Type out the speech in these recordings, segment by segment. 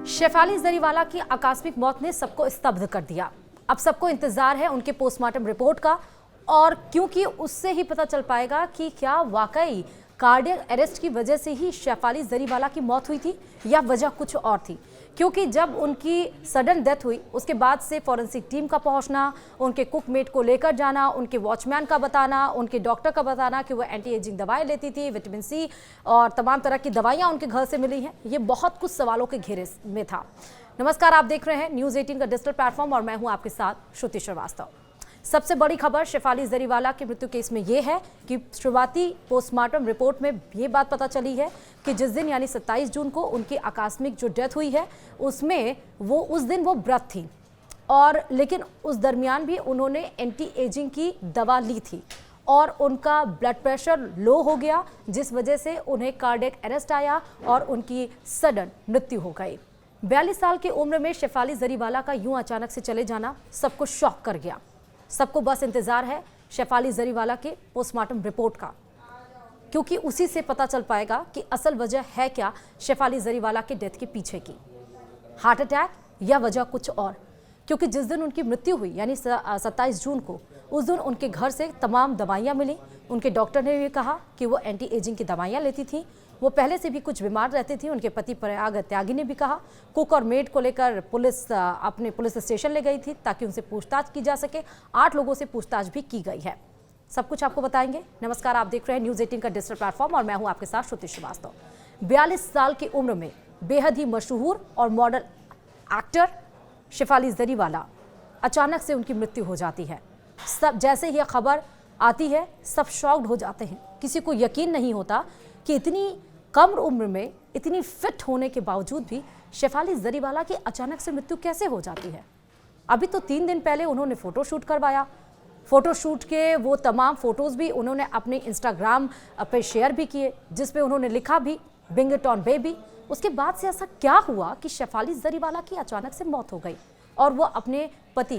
शेफाली जरीवाला की आकस्मिक मौत ने सबको स्तब्ध कर दिया। अब सबको इंतजार है उनके पोस्टमार्टम रिपोर्ट का, और क्योंकि उससे ही पता चल पाएगा कि क्या वाकई कार्डियक अरेस्ट की वजह से ही शेफाली जरीवाला की मौत हुई थी या वजह कुछ और थी। क्योंकि जब उनकी सडन डेथ हुई उसके बाद से फॉरेंसिक टीम का पहुंचना, उनके कुकमेट को लेकर जाना, उनके वॉचमैन का बताना, उनके डॉक्टर का बताना कि वो एंटी एजिंग दवाएं लेती थी, विटामिन सी और तमाम तरह की दवाइयां उनके घर से मिली हैं, ये बहुत कुछ सवालों के घेरे में था। नमस्कार, आप देख रहे हैं न्यूज़ 18 का डिजिटल प्लेटफॉर्म और मैं हूं आपके साथ श्रुति श्रीवास्तव। सबसे बड़ी खबर शेफाली जरीवाला के मृत्यु केस में यह है कि शुरुआती पोस्टमार्टम रिपोर्ट में ये बात पता चली है कि जिस दिन यानी 27 जून को उनकी आकस्मिक जो डेथ हुई है उसमें उस दिन वो व्रत थी, और लेकिन उस दरमियान भी उन्होंने एंटी एजिंग की दवा ली थी और उनका ब्लड प्रेशर लो हो गया, जिस वजह से उन्हें कार्डियक अरेस्ट आया और उनकी सडन मृत्यु हो गई। 42 साल की उम्र में शेफाली जरीवाला का यूं अचानक से चले जाना सबको शॉक कर गया। सबको बस इंतजार है शेफाली जरीवाला के पोस्टमार्टम रिपोर्ट का, क्योंकि उसी से पता चल पाएगा कि असल वजह है क्या शेफाली जरीवाला के डेथ के पीछे की, हार्ट अटैक या वजह कुछ और। क्योंकि जिस दिन उनकी मृत्यु हुई यानी 27 जून को, उस दिन उनके घर से तमाम दवाइयां मिली। उनके डॉक्टर ने भी कहा कि वो एंटी एजिंग की दवाइयां लेती थी, वो पहले से भी कुछ बीमार रहती थी। उनके पति प्रयाग त्यागी ने भी कहा। कुक और मेड को लेकर पुलिस अपने पुलिस स्टेशन ले गई थी ताकि उनसे पूछताछ की जा सके। 8 लोगों से पूछताछ भी की गई है। सब कुछ आपको बताएंगे। नमस्कार, आप देख रहे हैं न्यूज़ 18 का डिजिटल प्लेटफॉर्म और मैं हूं आपके साथ श्रुति श्रीवास्तव। 42 साल की उम्र में बेहद ही मशहूर और मॉडल एक्टर शेफाली जरीवाला, अचानक से उनकी मृत्यु हो जाती है। सब जैसे ही खबर आती है सब शॉक्ड हो जाते हैं। किसी को यकीन नहीं होता कि इतनी कम उम्र में इतनी फिट होने के बावजूद भी शेफाली जरीवाला की अचानक से मृत्यु कैसे हो जाती है। अभी तो 3 दिन पहले उन्होंने फोटोशूट करवाया। फोटोशूट के वो तमाम फोटोज भी उन्होंने अपने इंस्टाग्राम पे शेयर भी किए, जिसपे उन्होंने लिखा भी ब्रिंग इट ऑन बेबी। उसके बाद से ऐसा क्या हुआ कि शेफाली जरीवाला की अचानक से मौत हो गई और वो अपने पति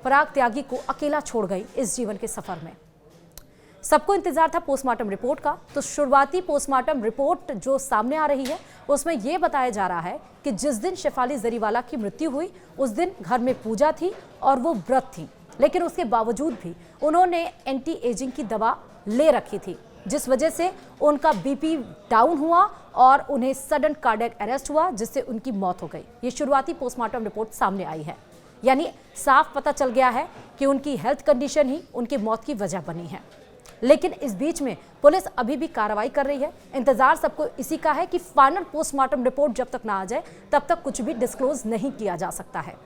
प्रयाग त्यागी को अकेला छोड़ गई इस जीवन के सफर में। सबको इंतजार था पोस्टमार्टम रिपोर्ट का। तो शुरुआती पोस्टमार्टम रिपोर्ट जो सामने आ रही है उसमें यह बताया जा रहा है कि जिस दिन शेफाली जरीवाला की मृत्यु हुई उस दिन घर में पूजा थी और वो व्रत थी, लेकिन उसके बावजूद भी उन्होंने एंटी एजिंग की दवा ले रखी थी, जिस वजह से उनका बीपी डाउन हुआ और उन्हें सडन कार्डियक अरेस्ट हुआ, जिससे उनकी मौत हो गई। ये शुरुआती पोस्टमार्टम रिपोर्ट सामने आई है, यानी साफ पता चल गया है कि उनकी हेल्थ कंडीशन ही उनकी मौत की वजह बनी है। लेकिन इस बीच में पुलिस अभी भी कार्रवाई कर रही है। इंतजार सबको इसी का है कि फाइनल पोस्टमार्टम रिपोर्ट जब तक ना आ जाए तब तक कुछ भी डिस्क्लोज नहीं किया जा सकता है।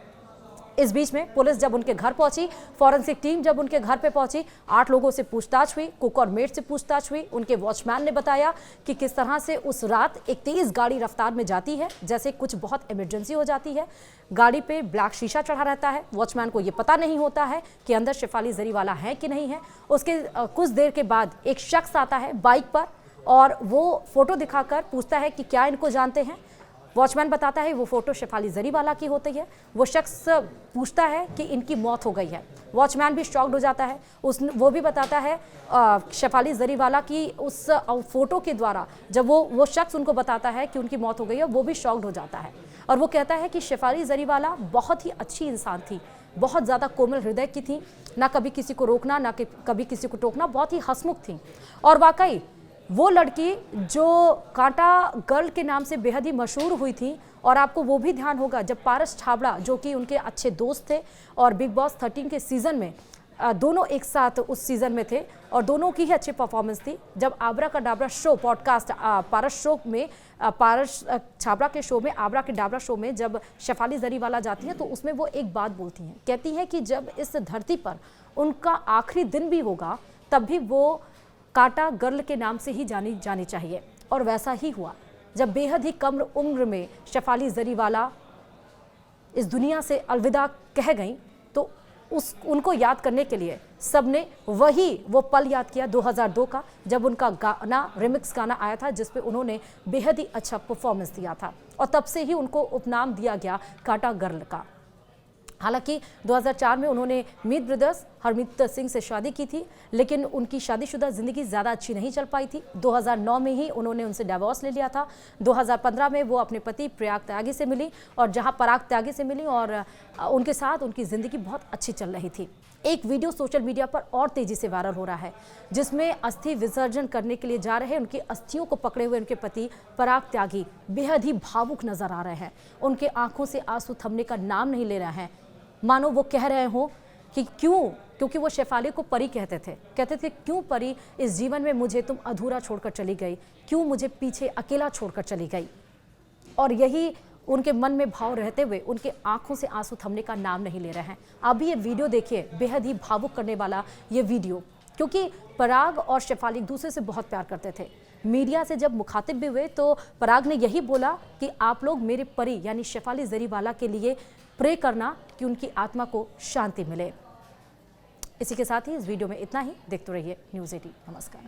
इस बीच में पुलिस जब उनके घर पहुंची, फॉरेंसिक टीम जब उनके घर पे पहुंची, 8 लोगों से पूछताछ हुई, कुक और मेड से पूछताछ हुई। उनके वॉचमैन ने बताया कि किस तरह से उस रात एक तेज गाड़ी रफ्तार में जाती है, जैसे कुछ बहुत इमरजेंसी हो जाती है। गाड़ी पे ब्लैक शीशा चढ़ा रहता है। वॉचमैन को ये पता नहीं होता है कि अंदर शेफाली जरीवाला है कि नहीं है। उसके कुछ देर के बाद एक शख्स आता है बाइक पर और वो फोटो दिखाकर पूछता है कि क्या इनको जानते हैं। वॉचमैन बताता है वो फोटो शेफाली जरीवाला की होती है। वो शख्स पूछता है कि इनकी मौत हो गई है। वॉचमैन भी शॉक्ड हो जाता है। वो भी बताता है शेफाली जरीवाला की उस फोटो के द्वारा, जब वो शख्स उनको बताता है कि उनकी मौत हो गई है, वो भी शॉक्ड हो जाता है और वो कहता है कि शेफाली जरीवाला बहुत ही अच्छी इंसान थी, बहुत ज़्यादा कोमल हृदय की थी, ना कभी किसी को रोकना ना कभी किसी को टोकना, बहुत ही हंसमुख थी। और वाकई वो लड़की जो कांटा गर्ल के नाम से बेहद ही मशहूर हुई थी, और आपको वो भी ध्यान होगा जब पारस छाबड़ा जो कि उनके अच्छे दोस्त थे और बिग बॉस 13 के सीज़न में दोनों एक साथ उस सीज़न में थे और दोनों की ही अच्छी परफॉर्मेंस थी। जब आबरा का डाबरा शो पॉडकास्ट पारस शो में पारस छाबड़ा के शो में आबरा के डाबरा शो में जब शेफाली जरीवाला जाती हैं तो उसमें वो एक बात बोलती हैं, कहती हैं कि जब इस धरती पर उनका आखिरी दिन भी होगा तब भी वो कांटा गर्ल के नाम से ही जानी चाहिए। और वैसा ही हुआ जब बेहद ही कम उम्र में शेफाली जरीवाला इस दुनिया से अलविदा कह गई, तो उनको याद करने के लिए सबने वो पल याद किया 2002 का, जब उनका गाना रिमिक्स गाना आया था जिसपे उन्होंने बेहद ही अच्छा परफॉर्मेंस दिया था और तब से ही उनको उपनाम दिया गया कांटा गर्ल का। हालांकि 2004 में उन्होंने मीत ब्रदर्स, हरमीत सिंह से शादी की थी, लेकिन उनकी शादीशुदा जिंदगी ज़्यादा अच्छी नहीं चल पाई थी। 2009 में ही उन्होंने उनसे डिवोर्स ले लिया था। 2015 में वो अपने पति पराग त्यागी से मिली, और जहां पराग त्यागी से मिली और उनके साथ उनकी ज़िंदगी बहुत अच्छी चल रही थी। एक वीडियो सोशल मीडिया पर और तेजी से वायरल हो रहा है, जिसमें अस्थि विसर्जन करने के लिए जा रहे उनकी अस्थियों को पकड़े हुए उनके पति पराग त्यागी बेहद ही भावुक नजर आ रहे हैं। उनके आंखों से आंसू थमने का नाम नहीं ले रहे हैं, मानो वो कह रहे हो कि क्योंकि वो शेफाली को परी कहते थे क्यों परी इस जीवन में मुझे तुम अधूरा छोड़कर चली गई, क्यों मुझे पीछे अकेला छोड़कर चली गई। और यही उनके मन में भाव रहते हुए उनके आंखों से आंसू थमने का नाम नहीं ले रहे हैं। अभी ये वीडियो देखिए, बेहद ही भावुक करने वाला ये वीडियो, क्योंकि पराग और शेफाली एक दूसरे से बहुत प्यार करते थे। मीडिया से जब मुखातिब भी हुए तो पराग ने यही बोला कि आप लोग मेरे परी यानी शेफाली जरीवाला के लिए प्रे करना कि उनकी आत्मा को शांति मिले। इसी के साथ ही इस वीडियो में इतना ही। देखते रहिए न्यूज़ 18। नमस्कार।